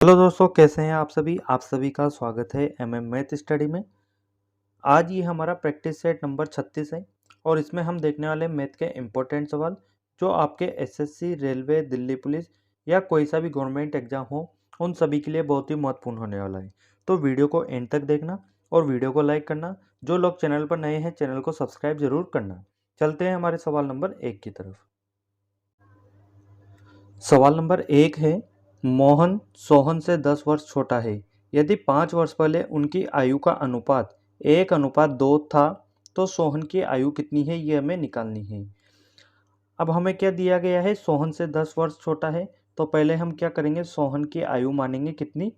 Hello दोस्तों, कैसे हैं आप सभी का स्वागत है मैथ स्टडी में। आज ये हमारा प्रैक्टिस सेट नंबर 36 है और इसमें हम देखने वाले मैथ के इम्पोर्टेंट सवाल जो आपके एसएससी, रेलवे, दिल्ली पुलिस या कोई सा भी गवर्नमेंट एग्जाम हो उन सभी के लिए बहुत ही महत्वपूर्ण होने वाला है। तो वीडियो को एंड तक देखना और वीडियो को लाइक करना। जो लोग चैनल पर नए हैं चैनल को सब्सक्राइब जरूर करना। चलते हैं हमारे सवाल नंबर 1 की तरफ। सवाल नंबर 1 है, मोहन सोहन से 10 वर्ष छोटा है। यदि 5 वर्ष पहले उनकी आयु का अनुपात 1:2 था तो सोहन की आयु कितनी है, ये हमें निकालनी है। अब हमें क्या दिया गया है, सोहन से 10 वर्ष छोटा है तो पहले हम क्या करेंगे, सोहन की आयु मानेंगे कितनी,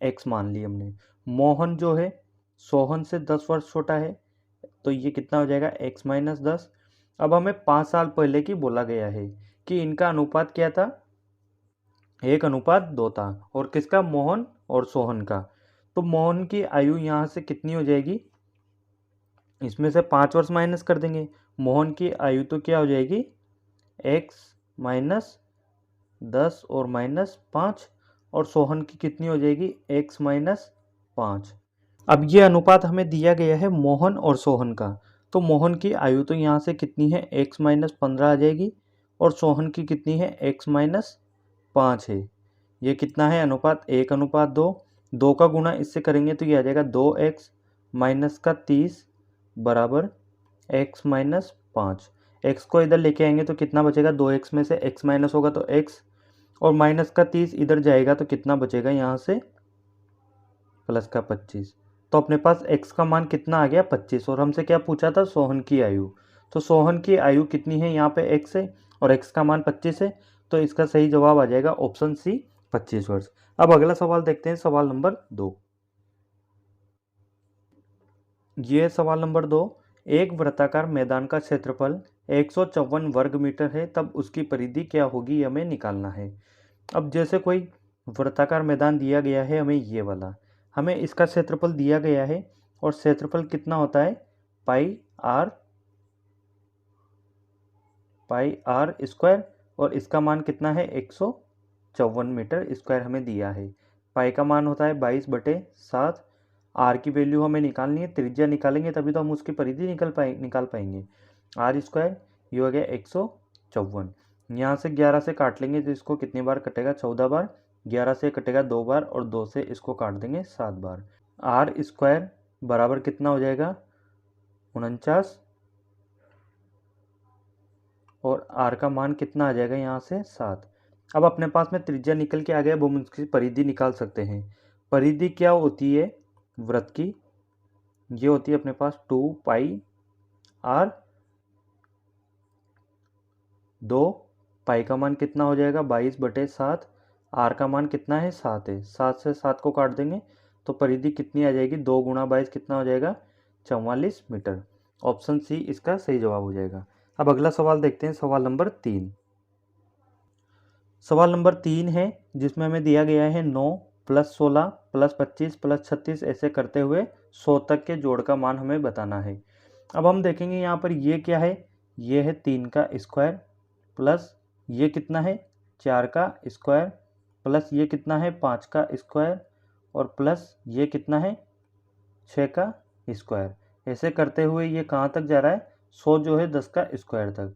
x मान ली हमने। मोहन जो है सोहन से 10 वर्ष छोटा है तो ये कितना हो जाएगा, x-10। अब हमें 5 साल पहले की बोला गया है कि इनका अनुपात क्या था, 1:2 था। और किसका, मोहन और सोहन का। तो मोहन की आयु यहाँ से कितनी हो जाएगी, इसमें से 5 वर्ष माइनस कर देंगे। मोहन की आयु तो क्या हो जाएगी, x-10 और -5, और सोहन की कितनी हो जाएगी, x-5। अब ये अनुपात हमें दिया गया है मोहन और सोहन का। तो मोहन की आयु तो यहाँ से कितनी है, x-15 आ जाएगी और सोहन की कितनी है, x-5 है। ये कितना है अनुपात, 1:2। 2 का गुणा इससे करेंगे तो ये आ जाएगा 2x माइनस का 30 बराबर x-5। x को इधर लेके आएंगे तो कितना बचेगा, 2x में से x माइनस होगा तो x, और माइनस का 30 इधर जाएगा तो कितना बचेगा, यहाँ से प्लस का 25। तो अपने पास x का मान कितना आ गया, 25। और हमसे क्या पूछा था, सोहन की आयु। तो सोहन की आयु कितनी है, यहाँ पे x है और x का मान 25 है। तो इसका सही जवाब आ जाएगा ऑप्शन सी, 25 वर्ष। अब अगला सवाल देखते हैं, सवाल नंबर 2। ये सवाल नंबर 2, एक वृत्ताकार मैदान का क्षेत्रफल 154 वर्ग मीटर है, तब उसकी परिधि क्या होगी, हमें निकालना है। अब जैसे कोई वृत्ताकार मैदान दिया गया है हमें, ये वाला हमें इसका क्षेत्रफल दिया गया है और क्षेत्रफल कितना होता है, पाई आर स्क्वायर, और इसका मान कितना है, 154 मीटर स्क्वायर हमें दिया है। पाई का मान होता है 22/7। आर की वैल्यू हमें निकालनी है, त्रिज्या निकालेंगे तभी तो हम उसकी परिधि निकाल पाएंगे। आर स्क्वायर ये हो गया 154। यहाँ से 11 से काट लेंगे तो इसको कितनी बार कटेगा, 14 बार। 11 से कटेगा 2 बार और 2 से इसको काट देंगे 7 बार। आर स्क्वायर बराबर कितना हो जाएगा, 49, और आर का मान कितना आ जाएगा, यहाँ से 7। अब अपने पास में त्रिज्या निकल के आ गया, अब हम उसकी परिधि निकाल सकते हैं। परिधि क्या होती है वृत्त की, ये होती है अपने पास 2πr। 2 पाई का मान कितना हो जाएगा, 22/7। आर का मान कितना है, 7 है। 7 से 7 को काट देंगे तो परिधि कितनी आ जाएगी, 2 × 22 कितना हो जाएगा, 44 मीटर। ऑप्शन सी इसका सही जवाब हो जाएगा। अब अगला सवाल देखते हैं, सवाल नंबर 3। सवाल नंबर 3 है जिसमें हमें दिया गया है 9 + 16 + 25 + 36 ऐसे करते हुए 100 तक के जोड़ का मान हमें बताना है। अब हम देखेंगे यहाँ पर ये क्या है, ये है 3 का स्क्वायर, प्लस ये कितना है, 4 का स्क्वायर, प्लस ये कितना है, 5 का स्क्वायर, और प्लस ये कितना है, 6 का स्क्वायर। ऐसे करते हुए ये कहाँ तक जा रहा है, 100 जो है 10 का स्क्वायर तक।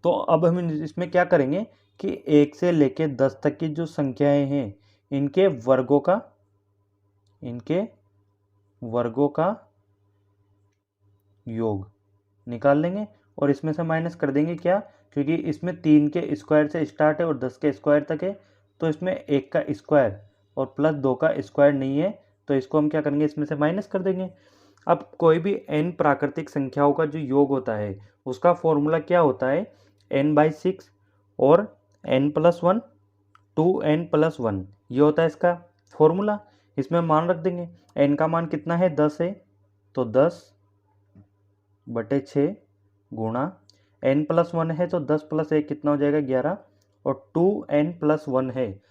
तो अब हम इसमें क्या करेंगे कि 1 से लेके 10 तक की जो संख्याएं हैं इनके वर्गों का योग निकाल लेंगे और इसमें से माइनस कर देंगे क्या, क्योंकि इसमें 3 के स्क्वायर से स्टार्ट है और 10 के स्क्वायर तक है, तो इसमें 1 का स्क्वायर और प्लस 2 का स्क्वायर नहीं है, तो इसको हम क्या करेंगे, इसमें से माइनस कर देंगे। अब कोई भी n प्राकृतिक संख्याओं का जो योग होता है उसका फॉर्मूला क्या होता है, n/6 और n+1 2n+1, ये होता है इसका फॉर्मूला। इसमें मान रख देंगे, n का मान कितना है, 10 है, तो 10/6 गुणा n+1 है तो 10 + 1 कितना हो जाएगा, 11, और 2n+1 है,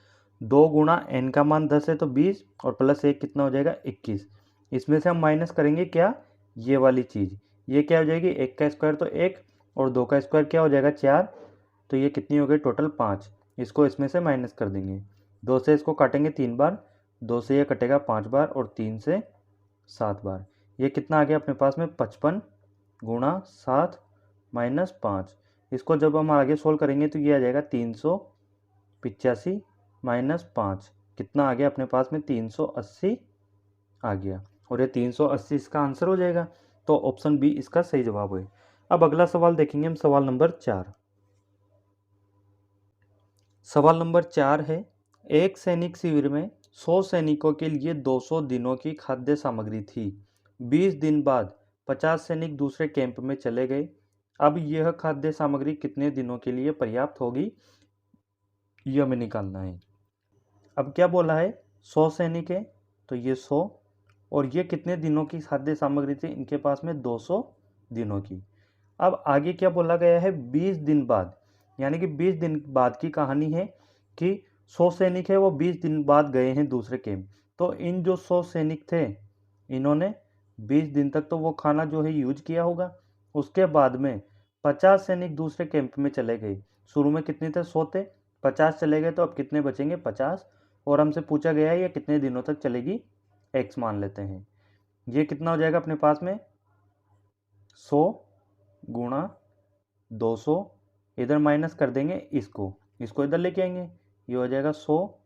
2 गुणा n का मान 10 है तो 20, और प्लस 1 कितना हो जाएगा, 21। इसमें से हम माइनस करेंगे क्या, ये वाली चीज़, ये क्या हो जाएगी, 1 का स्क्वायर तो 1 और 2 का स्क्वायर क्या हो जाएगा, 4, तो ये कितनी हो गई टोटल 5। इसको इसमें से माइनस कर देंगे 2 से इसको काटेंगे 3 बार, 2 से ये कटेगा 5 बार और 3 से 7 बार। ये कितना आ गया अपने पास में 55 गुणा 7 माइनस 5। इसको जब हम आगे सोल्व करेंगे तो ये आ जाएगा 385 माइनस 5, कितना आ गया अपने पास में 380 आ गया, और ये 380 इसका आंसर हो जाएगा। तो ऑप्शन बी इसका सही जवाब है। अब अगला सवाल देखेंगे हम, सवाल नंबर 4। सवाल नंबर 4 है, एक सैनिक शिविर में 100 सैनिकों के लिए 200 दिनों की खाद्य सामग्री थी। 20 दिन बाद 50 सैनिक दूसरे कैंप में चले गए। अब यह खाद्य सामग्री कितने दिनों के लिए पर्याप्त होगी, यह हमें निकालना है। अब क्या बोला है, 100 सैनिक है तो ये 100, और ये कितने दिनों की खाद्य सामग्री थी, इनके पास में 200 दिनों की। अब आगे क्या बोला गया है, 20 दिन बाद, यानी कि 20 दिन बाद की कहानी है कि 100 सैनिक है वो 20 दिन बाद गए हैं दूसरे कैंप। तो इन जो 100 सैनिक थे, इन्होंने 20 दिन तक तो वो खाना जो है यूज किया होगा। उसके बाद में 50 सैनिक दूसरे कैंप में चले गए। शुरू में कितने थे, 100 थे, 50 चले गए, तो अब कितने बचेंगे, 50। और हमसे पूछा गया है ये कितने दिनों तक चलेगी, एक्स मान लेते हैं। ये कितना हो जाएगा अपने पास में, 100 गुणा 200, इधर माइनस कर देंगे इसको इधर लेके आएंगे, ये हो जाएगा 100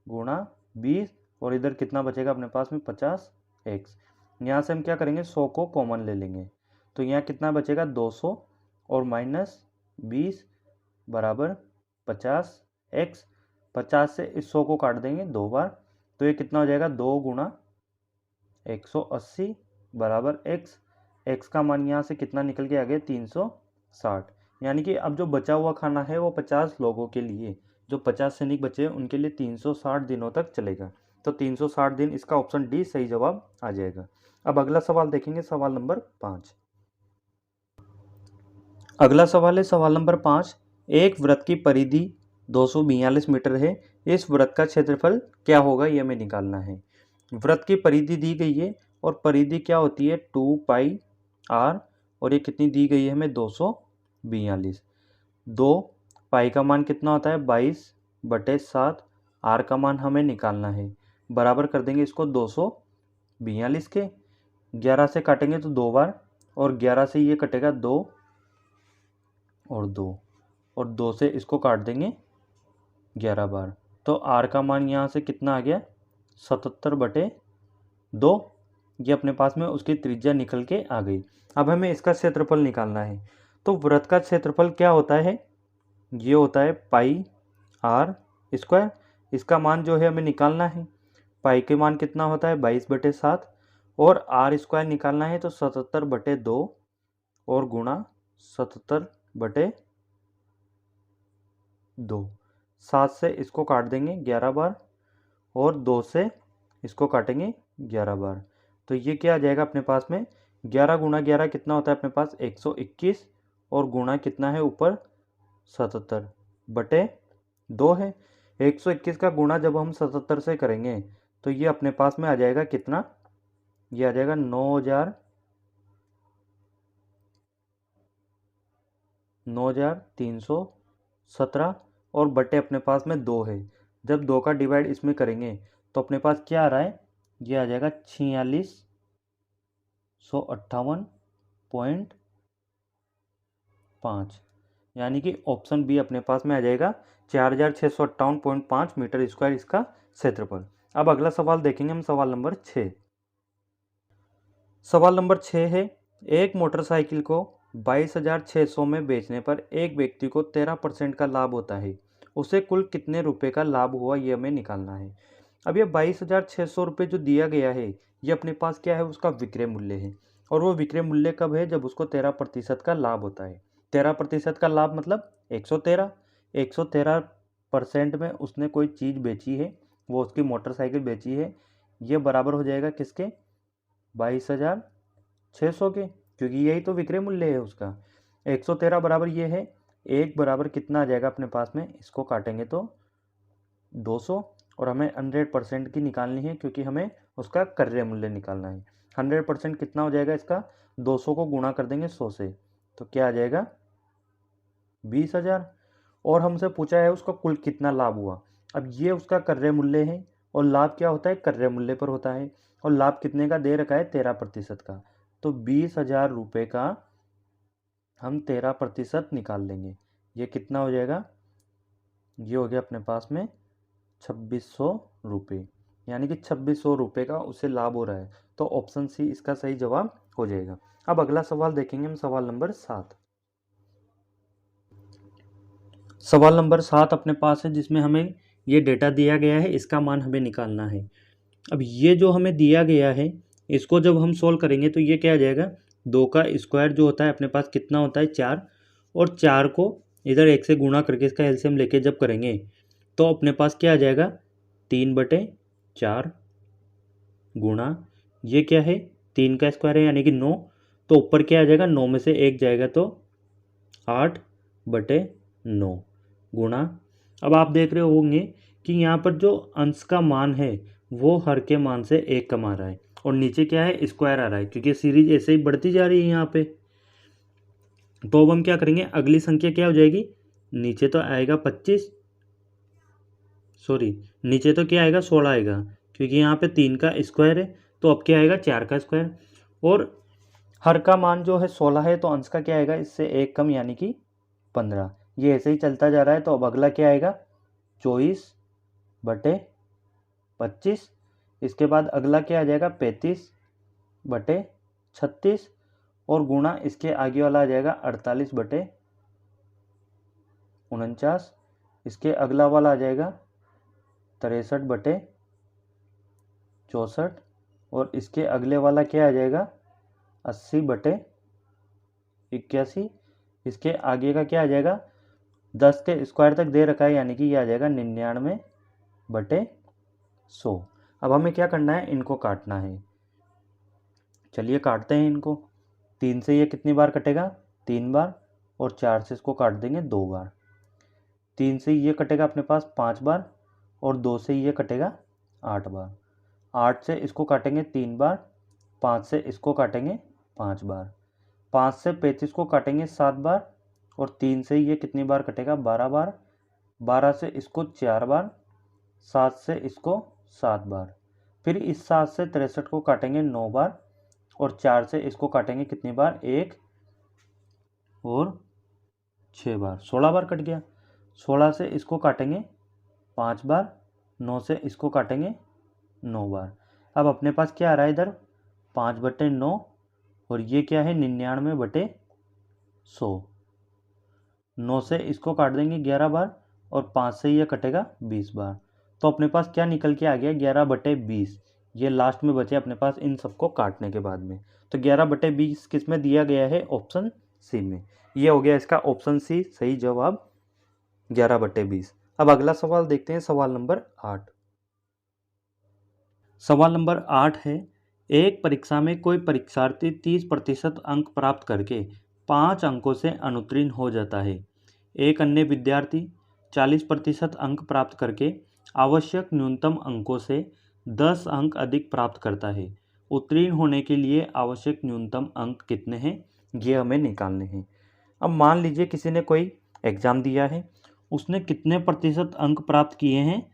गुणा 20, और इधर कितना बचेगा अपने पास में 50 एक्स। यहाँ से हम क्या करेंगे, 100 को कॉमन ले लेंगे, तो यहाँ कितना बचेगा 200 और माइनस 20 बराबर 50 एक्स। 50 से इस 100 को काट देंगे 2 बार, तो ये कितना हो जाएगा 2 गुणा 180 बराबर एक्स। एक्स का मान यहाँ से कितना निकल के आ गया 360, यानी कि अब जो बचा हुआ खाना है वो 50 लोगों के लिए, जो 50 सैनिक बचे हैं उनके लिए 360 दिनों तक चलेगा। तो 360 दिन, इसका ऑप्शन डी सही जवाब आ जाएगा। अब अगला सवाल देखेंगे, सवाल नंबर 5। अगला सवाल है सवाल नंबर 5। एक वृत्त की परिधि 242 मीटर है, इस वृत्त का क्षेत्रफल क्या होगा, यह हमें निकालना है। वृत्त की परिधि दी गई है, और परिधि क्या होती है 2 पाई आर, और ये कितनी दी गई है हमें 242। 2 पाई का मान कितना होता है 22/7, आर का मान हमें निकालना है। बराबर कर देंगे इसको 242 के, 11 से काटेंगे तो 2 बार, और 11 से ये कटेगा 2 और 2, और 2 से इसको काट देंगे 11 बार, तो आर का मान यहाँ से कितना आ गया 77/2। ये अपने पास में उसकी त्रिज्या निकल के आ गई। अब हमें इसका क्षेत्रफल निकालना है। तो वृत्त का क्षेत्रफल क्या होता है, ये होता है पाई आर स्क्वायर। इसका मान जो है हमें निकालना है। पाई के मान कितना होता है 22/7, और आर स्क्वायर निकालना है तो 77/2, और गुणा 77/2। 7 से इसको काट देंगे 11 बार, और 2 से इसको काटेंगे 11 बार, तो ये क्या आ जाएगा अपने पास में 11 गुणा 11 कितना होता है अपने पास 121, और गुणा कितना है ऊपर 77/2 है। 121 का गुणा जब हम 77 से करेंगे तो ये अपने पास में आ जाएगा कितना, ये आ जाएगा 9,317, और बटे अपने पास में 2 है। जब 2 का डिवाइड इसमें करेंगे तो अपने पास क्या आ रहा है, ये आ जाएगा 4658.5, यानी कि ऑप्शन बी अपने पास में आ जाएगा 4658.5 मीटर स्क्वायर इसका क्षेत्रफल। अब अगला सवाल देखेंगे हम, सवाल नंबर 6। सवाल नंबर 6 है, एक मोटरसाइकिल को 22,600 में बेचने पर एक व्यक्ति को 13% का लाभ होता है, उसे कुल कितने रुपए का लाभ हुआ, ये हमें निकालना है। अब ये 22,600 रुपये जो दिया गया है, ये अपने पास क्या है, उसका विक्रय मूल्य है, और वो विक्रय मूल्य कब है, जब उसको 13% का लाभ होता है। 13% का लाभ मतलब 113% में उसने कोई चीज़ बेची है, वो उसकी मोटरसाइकिल बेची है, ये बराबर हो जाएगा किसके 22,600 के, क्योंकि यही तो विक्रय मूल्य है उसका। 113 बराबर ये है, एक बराबर कितना आ जाएगा अपने पास में, इसको काटेंगे तो 200, और हमें 100% की निकालनी है क्योंकि हमें उसका क्रय मूल्य निकालना है। 100% कितना हो जाएगा इसका, 200 को गुणा कर देंगे 100 से, तो क्या आ जाएगा 20,000, और हमसे पूछा है उसका कुल कितना लाभ हुआ। अब ये उसका क्रय मूल्य है और लाभ क्या होता है, क्रय मूल्य पर होता है। और लाभ कितने का दे रखा है, 13% का। तो 20,000 रुपये का हम 13% निकाल लेंगे। ये कितना हो जाएगा, ये हो गया अपने पास में 2600 रुपये, यानी कि 2600 रुपये का उसे लाभ हो रहा है। तो ऑप्शन सी इसका सही जवाब हो जाएगा। अब अगला सवाल देखेंगे हम, सवाल नंबर 7। सवाल नंबर 7 अपने पास है, जिसमें हमें ये डेटा दिया गया है, इसका मान हमें निकालना है। अब ये जो हमें दिया गया है, इसको जब हम सोल्व करेंगे तो ये क्या आ जाएगा, 2 का स्क्वायर जो होता है अपने पास कितना होता है, 4। और 4 को इधर 1 से गुणा करके इसका एलसीएम लेके जब करेंगे तो अपने पास क्या आ जाएगा, 3/4 गुणा, ये क्या है, 3 का स्क्वायर है यानी कि 9। तो ऊपर क्या आ जाएगा, 9 में से 1 जाएगा तो 8/9 गुणा। अब आप देख रहे होंगे कि यहाँ पर जो अंश का मान है वो हर के मान से 1 कम आ रहा है और नीचे क्या है, स्क्वायर आ रहा है, क्योंकि सीरीज ऐसे ही बढ़ती जा रही है यहाँ पे। तो अब हम क्या करेंगे, अगली संख्या क्या हो जाएगी, नीचे तो आएगा 25, सॉरी नीचे तो क्या आएगा, 16 आएगा, क्योंकि यहाँ पे 3 का स्क्वायर है। तो अब क्या आएगा, 4 का स्क्वायर। और हर का मान जो है 16 है, तो अंश का क्या आएगा, इससे 1 कम यानी कि 15। ये ऐसे ही चलता जा रहा है। तो अब अगला क्या आएगा, 24/25। इसके बाद अगला क्या आ जाएगा, 35/36। और गुणा इसके आगे वाला आ जाएगा 48/49। इसके अगला वाला आ जाएगा 63/64। और इसके अगले वाला क्या आ जाएगा, 80/81। इसके आगे का क्या आ जाएगा, 10 के स्क्वायर तक दे रखा है यानी कि ये आ जाएगा 99/100। अब हमें क्या करना है, इनको काटना है। चलिए काटते हैं इनको। 3 से ये कितनी बार कटेगा, 3 बार। और 4 से इसको काट देंगे 2 बार। 3 से ये कटेगा अपने पास 5 बार। और 2 से ये कटेगा 8 बार। 8 से इसको काटेंगे 3 बार। 5 से इसको काटेंगे 5 बार। 5 से 35 को काटेंगे 7 बार। और 3 से ये कितनी बार कटेगा, 12 बार। 12 से इसको 4 बार। 7 से इसको 7 बार। फिर इस 7 से 63 को काटेंगे 9 बार। और 4 से इसको काटेंगे कितनी बार, 1 और 6 बार, 16 बार कट गया। 16 से इसको काटेंगे 5 बार। 9 से इसको काटेंगे 9 बार। अब अपने पास क्या आ रहा है इधर, 5/9। और ये क्या है, 99/100। 9 से इसको काट देंगे 11 बार। और 5 से ये कटेगा 20 बार। तो अपने पास क्या निकल के आ गया, 11/20। ये लास्ट में बचे अपने पास इन सबको काटने के बाद में। तो 11/20 किस में दिया गया है, ऑप्शन सी में। ये हो गया इसका ऑप्शन सी सही जवाब, 11/20। अब अगला सवाल देखते हैं, सवाल नंबर 8। सवाल नंबर 8 है, एक परीक्षा में कोई परीक्षार्थी 30% अंक प्राप्त करके 5 अंकों से अनुत्तीर्ण हो जाता है। एक अन्य विद्यार्थी 40% अंक प्राप्त करके आवश्यक न्यूनतम अंकों से 10 अंक अधिक प्राप्त करता है। उत्तीर्ण होने के लिए आवश्यक न्यूनतम अंक कितने हैं, ये हमें निकालने हैं। अब मान लीजिए किसी ने कोई एग्ज़ाम दिया है, उसने कितने प्रतिशत अंक प्राप्त किए हैं,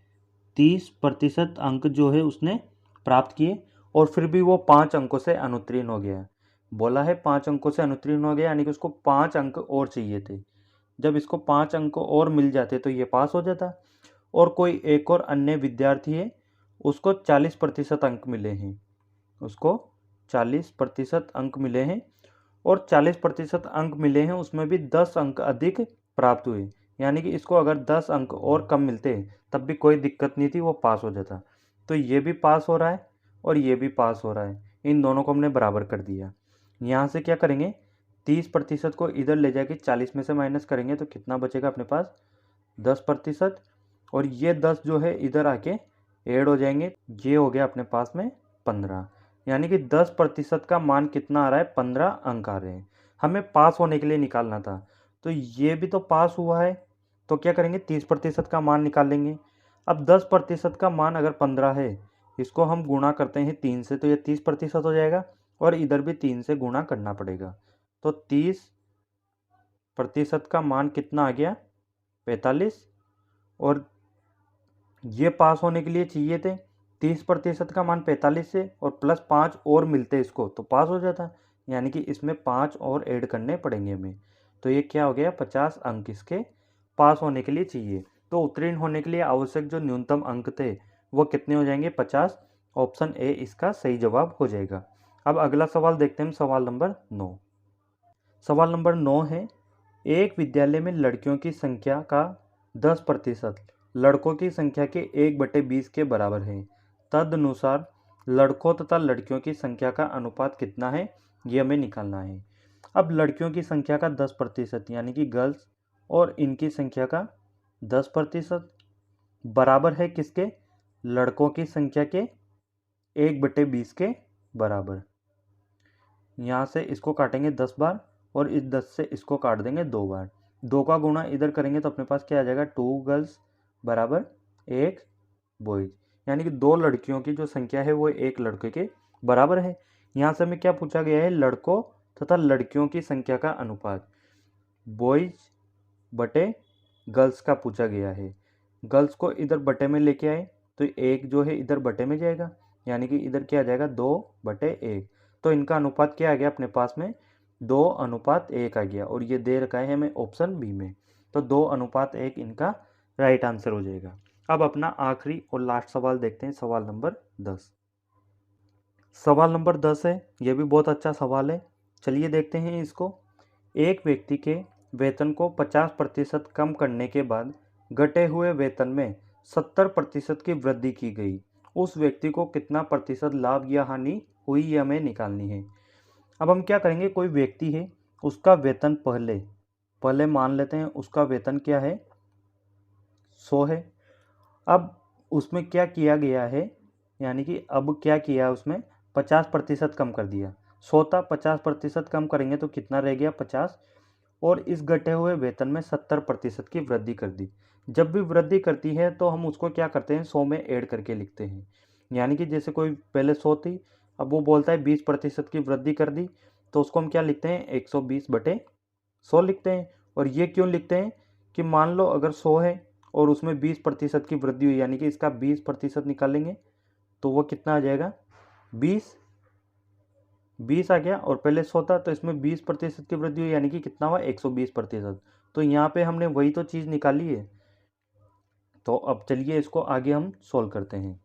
30% अंक जो है उसने प्राप्त किए। और फिर भी वो 5 अंकों से अनुत्तीर्ण हो गया। बोला है 5 अंकों से अनुत्तीर्ण हो गया, यानी कि उसको 5 अंक और चाहिए थे। जब इसको 5 अंक और मिल जाते तो ये पास हो जाता। और कोई एक और अन्य विद्यार्थी है, उसको 40% अंक मिले हैं। उसको 40% अंक मिले हैं। और 40% अंक मिले हैं, उसमें भी 10 अंक अधिक प्राप्त हुए। यानी कि इसको अगर 10 अंक और कम मिलते तब भी कोई दिक्कत नहीं थी, वो पास हो जाता। तो ये भी पास हो रहा है और ये भी पास हो रहा है। इन दोनों को हमने बराबर कर दिया। यहाँ से क्या करेंगे, 30% को इधर ले जाके 40 में से माइनस करेंगे तो कितना बचेगा अपने पास, 10%। और ये 10 जो है इधर आके ऐड हो जाएंगे, ये हो गया अपने पास में 15। यानी कि 10% का मान कितना आ रहा है, 15 अंक आ रहे हैं। हमें पास होने के लिए निकालना था। तो ये भी तो पास हुआ है, तो क्या करेंगे, 30% का मान निकाल लेंगे। अब 10% का मान अगर 15 है, इसको हम गुणा करते हैं 3 से, तो ये 30% हो जाएगा। और इधर भी 3 से गुणा करना पड़ेगा। तो 30% का मान कितना आ गया, 45। और ये पास होने के लिए चाहिए थे 30% का मान 45 से और प्लस 5 और मिलते इसको तो पास हो जाता, यानी कि इसमें 5 और ऐड करने पड़ेंगे हमें। तो ये क्या हो गया, 50 अंक इसके पास होने के लिए चाहिए। तो उत्तीर्ण होने के लिए आवश्यक जो न्यूनतम अंक थे वो कितने हो जाएंगे, 50। ऑप्शन ए इसका सही जवाब हो जाएगा। अब अगला सवाल देखते हैं, सवाल नंबर 9। सवाल नंबर 9 है, एक विद्यालय में लड़कियों की संख्या का 10% लड़कों की संख्या के 1/20 के बराबर है। तदनुसार लड़कों तथा लड़कियों की संख्या का अनुपात कितना है, ये हमें निकालना है। अब लड़कियों की संख्या का 10% यानी कि गर्ल्स और इनकी संख्या का 10% बराबर है किसके, लड़कों की संख्या के 1/20 के बराबर। यहाँ से इसको काटेंगे 10 बार और इस 10 से इसको काट देंगे 2 बार। 2 का गुणा इधर करेंगे तो अपने पास क्या आ जाएगा, 2 गर्ल्स बराबर 1 बॉयज, यानी कि 2 लड़कियों की जो संख्या है वो 1 लड़के के बराबर है। यहाँ से हमें क्या पूछा गया है, लड़कों तथा लड़कियों की संख्या का अनुपात, बॉयज बटे गर्ल्स का पूछा गया है। गर्ल्स को इधर बटे में लेके आए तो 1 जो है इधर बटे में जाएगा, यानी कि इधर क्या आ जाएगा, 2/1। तो इनका अनुपात क्या आ गया अपने पास में, 2:1 आ गया, और ये दे रखा है हमें ऑप्शन बी में। तो 2:1 इनका राइट आंसर हो जाएगा। अब अपना आखिरी और लास्ट सवाल देखते हैं, सवाल नंबर 10। सवाल नंबर 10 है, यह भी बहुत अच्छा सवाल है, चलिए देखते हैं इसको। एक व्यक्ति के वेतन को 50% कम करने के बाद घटे हुए वेतन में 70% की वृद्धि की गई। उस व्यक्ति को कितना प्रतिशत लाभ या हानि हुई, ये हमें निकालनी है। अब हम क्या करेंगे, कोई व्यक्ति है, उसका वेतन पहले पहले मान लेते हैं उसका वेतन क्या है, 100 है। अब उसमें क्या किया गया है, यानी कि अब क्या किया उसमें 50% कम कर दिया। 100 था, 50% कम करेंगे तो कितना रह गया, 50, और इस घटे हुए वेतन में 70% की वृद्धि कर दी। जब भी वृद्धि करती है तो हम उसको क्या करते हैं, 100 में ऐड करके लिखते हैं। यानी कि जैसे कोई पहले 100 थी, अब वो बोलता है 20% की वृद्धि कर दी, तो उसको हम क्या लिखते हैं, 120/100 लिखते हैं। और ये क्यों लिखते हैं कि मान लो अगर 100 है और उसमें 20% की वृद्धि हुई, यानी कि इसका 20% निकालेंगे तो वो कितना आ जाएगा, 20 आ गया, और पहले 100 था तो इसमें 20% की वृद्धि हुई, यानी कि कितना हुआ, 120%। तो यहाँ पे हमने वही तो चीज़ निकाली है। तो अब चलिए इसको आगे हम सोल्व करते हैं।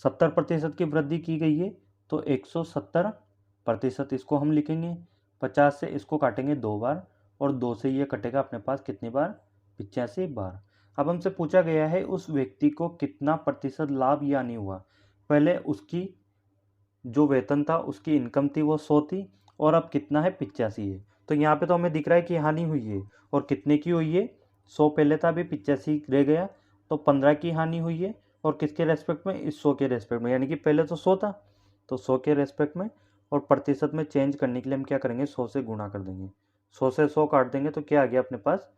70% की वृद्धि की गई है तो 170% इसको हम लिखेंगे। 50 से इसको काटेंगे 2 बार और 2 से ये कटेगा अपने पास कितनी बार, 85 बार। अब हमसे पूछा गया है उस व्यक्ति को कितना प्रतिशत लाभ या हानि हुआ। पहले उसकी जो वेतन था, उसकी इनकम थी वो 100 थी, और अब कितना है, 85 है। तो यहाँ पे तो हमें दिख रहा है कि हानि हुई है, और कितने की हुई है, 100 पहले था, अभी 85 रह गया, तो 15 की हानि हुई है। और किसके रेस्पेक्ट में, इस 100 के रेस्पेक्ट में, यानी कि पहले तो 100 था तो 100 के रेस्पेक्ट में, और प्रतिशत में चेंज करने के लिए हम क्या करेंगे, 100 से गुणा कर देंगे। 100 से 100 काट देंगे तो क्या आ गया अपने पास,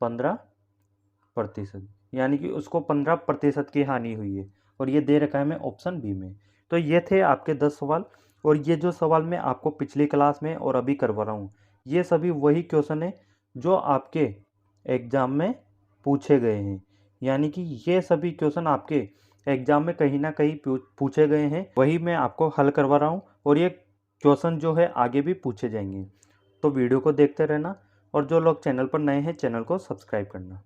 15%, यानी कि उसको 15% की हानि हुई है, और ये दे रखा है हमें ऑप्शन बी में। तो ये थे आपके 10 सवाल, और ये जो सवाल मैं आपको पिछली क्लास में और अभी करवा रहा हूँ, ये सभी वही क्वेश्चन है जो आपके एग्जाम में पूछे गए हैं। यानी कि ये सभी क्वेश्चन आपके एग्जाम में कहीं ना कहीं पूछे गए हैं, वही मैं आपको हल करवा रहा हूँ, और ये क्वेश्चन जो है आगे भी पूछे जाएंगे। तो वीडियो को देखते रहना, और जो लोग चैनल पर नए हैं चैनल को सब्सक्राइब करना।